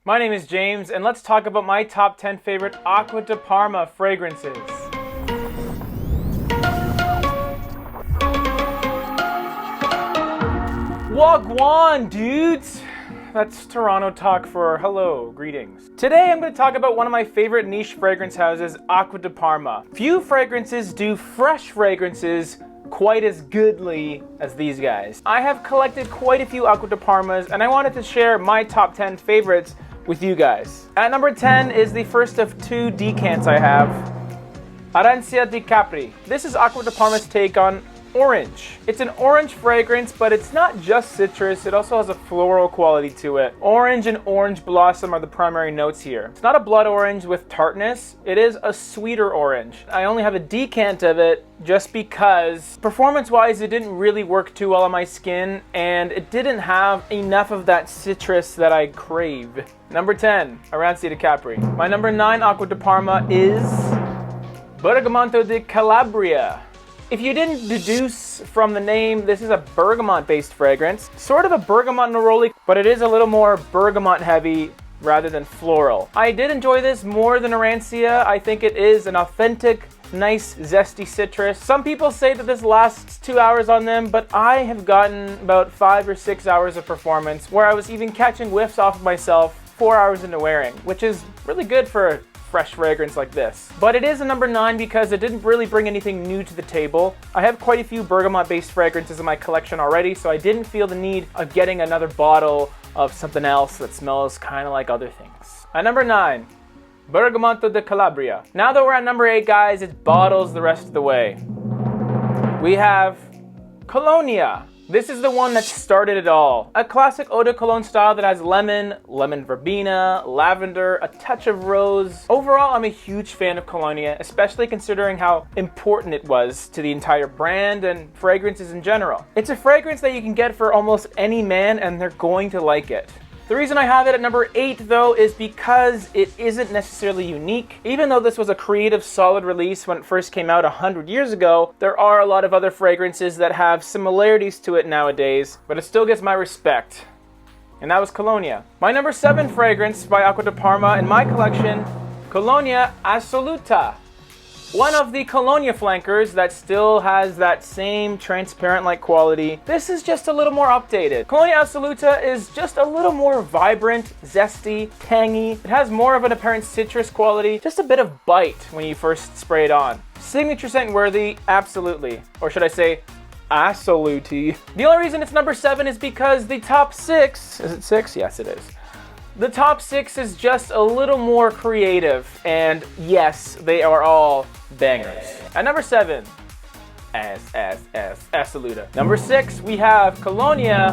My name is James, and let's talk about my top 10 favorite Acqua Di Parma fragrances. Wagwan, dudes! That's Toronto talk for hello, greetings. Today I'm going to talk about one of my favorite niche fragrance houses, Acqua Di Parma. Few fragrances do fresh fragrances quite as goodly as these guys. I have collected quite a few Acqua Di Parmas, and I wanted to share my top 10 favorites with you guys. At number 10 is the first of two decants I have, Acqua di Capri. This is Acqua Di Parma's take on orange. It's an orange fragrance, but it's not just citrus, it also has a floral quality to it. Orange and orange blossom are the primary notes here. It's not a blood orange with tartness, it is a sweeter orange. I only have a decant of it just because performance-wise it didn't really work too well on my skin, and it didn't have enough of that citrus that I crave. Number 10, Acqua di Capri. My number 9 Acqua Di Parma is Bergamot di Calabria. If you didn't deduce from the name, this is a bergamot-based fragrance. Sort of a bergamot neroli, but it is a little more bergamot heavy rather than floral. I did enjoy this more than Acqua. I think it is an authentic, nice, zesty citrus. Some people say that this lasts 2 hours on them, but I have gotten about 5 or 6 hours of performance where I was even catching whiffs off of myself 4 hours into wearing, which is really good for a fresh fragrance like this. But it is a number 9 because it didn't really bring anything new to the table. I have quite a few bergamot-based fragrances in my collection already, so I didn't feel the need of getting another bottle of something else that smells kind of like other things. At number 9, Bergamot di Calabria. Now that we're at number 8, guys, it bottles the rest of the way. We have Colonia. This is the one that started it all. A classic eau de cologne style that has lemon, lemon verbena, lavender, a touch of rose. Overall, I'm a huge fan of Colonia, especially considering how important it was to the entire brand and fragrances in general. It's a fragrance that you can get for almost any man and they're going to like it. The reason I have it at number 8 though is because it isn't necessarily unique. Even though this was a creative solid release when it first came out 100 years ago, there are a lot of other fragrances that have similarities to it nowadays, but it still gets my respect. And that was Colonia. My number 7 fragrance by Acqua Di Parma in my collection, Colonia Assoluta. One of the Colonia flankers that still has that same transparent-like quality. This is just a little more updated. Colonia Assoluta is just a little more vibrant, zesty, tangy. It has more of an apparent citrus quality, just a bit of bite when you first spray it on. Signature scent worthy, absolutely. Or should I say, assoluti. The only reason it's number 7 is because the top 6, is it 6? Yes, it is. The top 6 is just a little more creative, and yes, they are all bangers. At number 7, Assoluta. Number 6, we have Colonia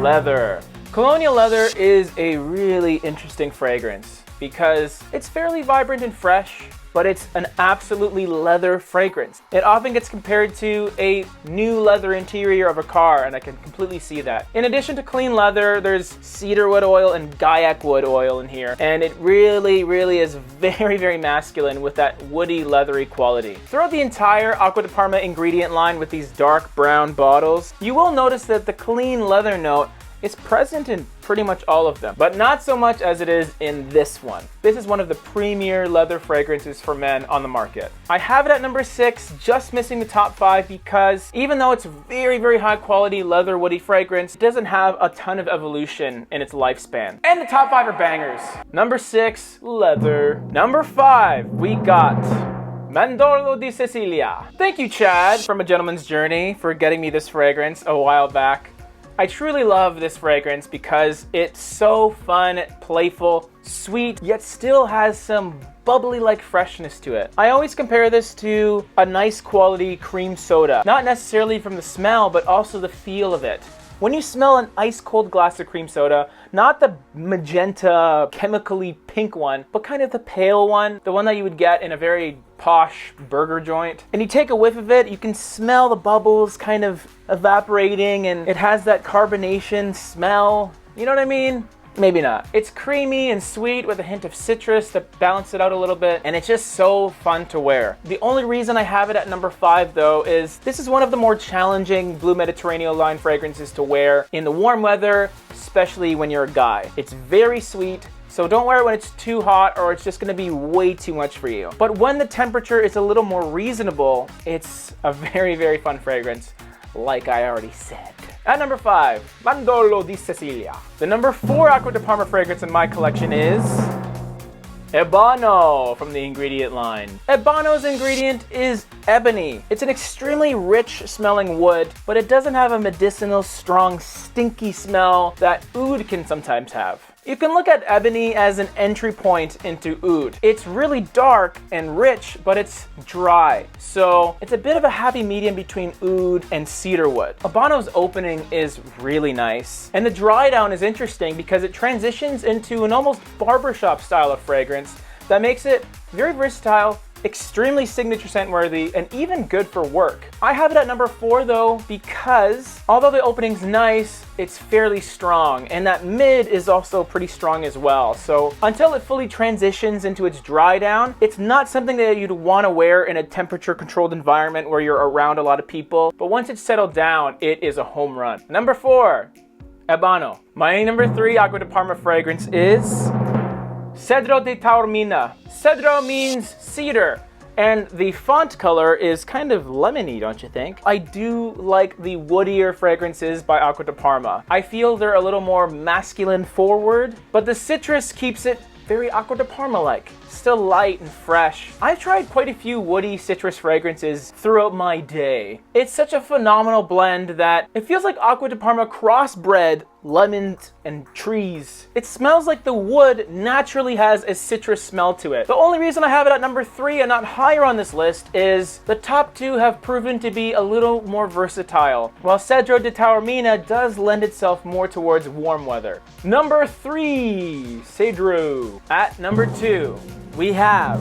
Leather. Colonia Leather is a really interesting fragrance because it's fairly vibrant and fresh, but it's an absolutely leather fragrance. It often gets compared to a new leather interior of a car, and I can completely see that. In addition to clean leather, there's cedarwood oil and gaiac wood oil in here, and it really, really is very, very masculine with that woody, leathery quality. Throughout the entire Acqua Di Parma ingredient line with these dark brown bottles, you will notice that the clean leather note is present in pretty much all of them, but not so much as it is in this one. This is one of the premier leather fragrances for men on the market. I have it at number 6, just missing the top 5 because even though it's very, very high quality leather woody fragrance, it doesn't have a ton of evolution in its lifespan. And the top 5 are bangers. Number 6, leather. Number 5, we got Mandorlo di Sicilia. Thank you, Chad, from A Gentleman's Journey, for getting me this fragrance a while back. I truly love this fragrance because it's so fun, playful, sweet, yet still has some bubbly-like freshness to it. I always compare this to a nice quality cream soda. Not necessarily from the smell, but also the feel of it. When you smell an ice-cold glass of cream soda, not the magenta, chemically pink one, but kind of the pale one, the one that you would get in a very posh burger joint, and you take a whiff of it, you can smell the bubbles kind of evaporating, and it has that carbonation smell. You know what I mean? Maybe not. It's creamy and sweet with a hint of citrus to balance it out a little bit, and it's just so fun to wear. The only reason I have it at number 5 though is this is one of the more challenging Blue Mediterranean line fragrances to wear in the warm weather, especially when you're a guy. It's very sweet, So don't wear it when it's too hot or it's just gonna be way too much for you. But when the temperature is a little more reasonable, it's a very, very fun fragrance, like I already said. At number 5, Bandolo di Sicilia. The number 4 Acqua di Parma fragrance in my collection is EBANO from the ingredient line. EBANO's ingredient is ebony. It's an extremely rich smelling wood, but it doesn't have a medicinal, strong, stinky smell that oud can sometimes have. You can look at ebony as an entry point into oud. It's really dark and rich, but it's dry. So it's a bit of a happy medium between oud and cedarwood. EBANO's opening is really nice. And the dry down is interesting because it transitions into an almost barbershop style of fragrance that makes it very versatile, extremely signature scent worthy, and even good for work. I have it at number 4 though, because although the opening's nice, it's fairly strong, and that mid is also pretty strong as well. So until it fully transitions into its dry down, it's not something that you'd want to wear in a temperature controlled environment where you're around a lot of people. But once it's settled down, it is a home run. Number 4, EBANO. My number 3 Acqua di Parma fragrance is Cedro di Taormina. Cedro means cedar, and the font color is kind of lemony, don't you think? I do like the woodier fragrances by Acqua di Parma. I feel they're a little more masculine forward, but the citrus keeps it very Acqua di Parma-like, still light and fresh. I've tried quite a few woody citrus fragrances throughout my day. It's such a phenomenal blend that it feels like Acqua di Parma crossbred lemons and trees. It smells like the wood naturally has a citrus smell to it. The only reason I have it at number 3 and not higher on this list is the top 2 have proven to be a little more versatile, while Cedro di Taormina does lend itself more towards warm weather. Number 3, Cedro. At number 2, we have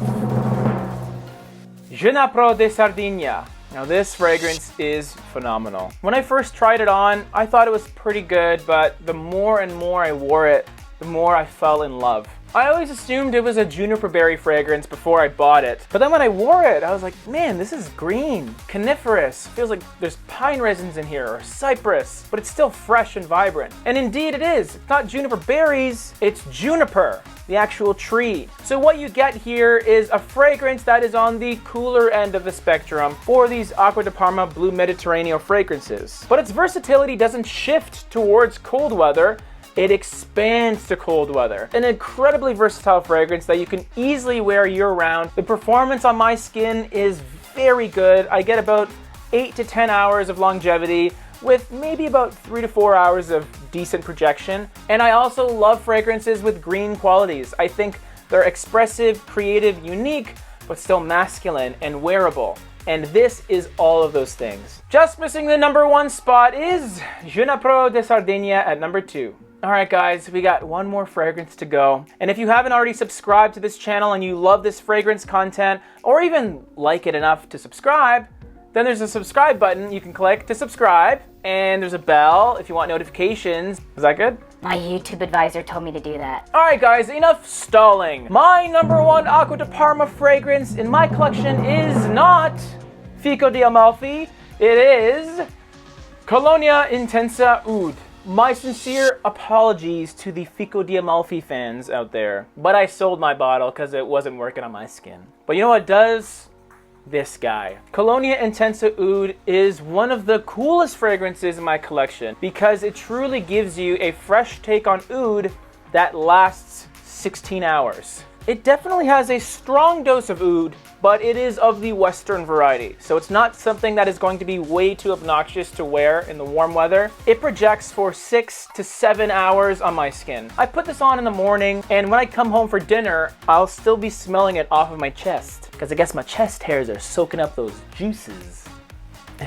jroyl di Sardegna. Now this fragrance is phenomenal. When I first tried it on, I thought it was pretty good, but the more and more I wore it, the more I fell in love. I always assumed it was a juniper berry fragrance before I bought it, but then when I wore it, I was like, man, this is green, coniferous. Feels like there's pine resins in here, or cypress, but it's still fresh and vibrant. And indeed it is. It's not juniper berries, it's juniper, the actual tree. So what you get here is a fragrance that is on the cooler end of the spectrum for these Acqua di Parma Blue Mediterranean fragrances. But its versatility doesn't shift towards cold weather, it expands to cold weather. An incredibly versatile fragrance that you can easily wear year-round. The performance on my skin is very good. I get about 8 to 10 hours of longevity with maybe about 3 to 4 hours of decent projection. And I also love fragrances with green qualities. I think they're expressive, creative, unique, but still masculine and wearable. And this is all of those things. Just missing the number 1 spot is Jroyl di Sardegna at number 2. Alright guys, we got one more fragrance to go. And if you haven't already subscribed to this channel and you love this fragrance content, or even like it enough to subscribe, then there's a subscribe button you can click to subscribe, and there's a bell if you want notifications. Is that good? My YouTube advisor told me to do that. Alright guys, enough stalling. My number 1 Acqua di Parma fragrance in my collection is not Fico di Amalfi, it is Colonia Intensa Oud. My sincere apologies to the Fico di Amalfi fans out there, but I sold my bottle because it wasn't working on my skin. But you know what does? This guy. Colonia Intensa Oud is one of the coolest fragrances in my collection because it truly gives you a fresh take on oud that lasts 16 hours. It definitely has a strong dose of oud, but it is of the Western variety. So it's not something that is going to be way too obnoxious to wear in the warm weather. It projects for 6 to 7 hours on my skin. I put this on in the morning, and when I come home for dinner, I'll still be smelling it off of my chest, because I guess my chest hairs are soaking up those juices.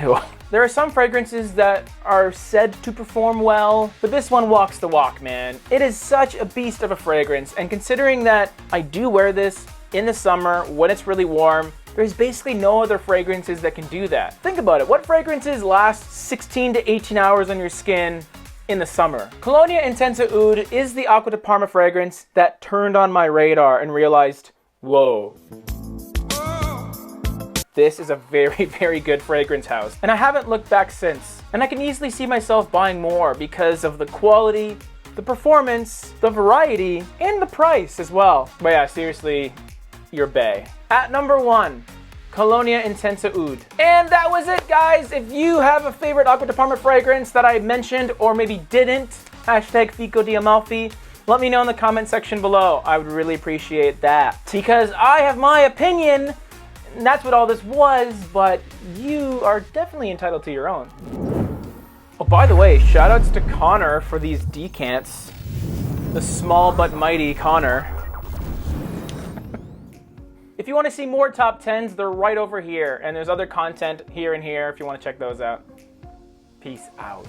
Ew. There are some fragrances that are said to perform well, but this one walks the walk, man. It is such a beast of a fragrance, and considering that I do wear this in the summer when it's really warm, there's basically no other fragrances that can do that. Think about it. What fragrances last 16 to 18 hours on your skin in the summer? Colonia Intensa Oud is the Acqua di Parma fragrance that turned on my radar and realized, whoa. This is a very, very good fragrance house. And I haven't looked back since. And I can easily see myself buying more because of the quality, the performance, the variety, and the price as well. But yeah, seriously, you're bae. At number 1, Colonia Intensa Oud. And that was it, guys. If you have a favorite Acqua di Parma fragrance that I mentioned or maybe didn't, hashtag Fico di Amalfi, let me know in the comment section below. I would really appreciate that. Because I have my opinion, and that's what all this was, but you are definitely entitled to your own. Oh, by the way, shoutouts to Connor for these decants. The small but mighty Connor. If you want to see more top 10s, they're right over here. And there's other content here and here if you want to check those out. Peace out.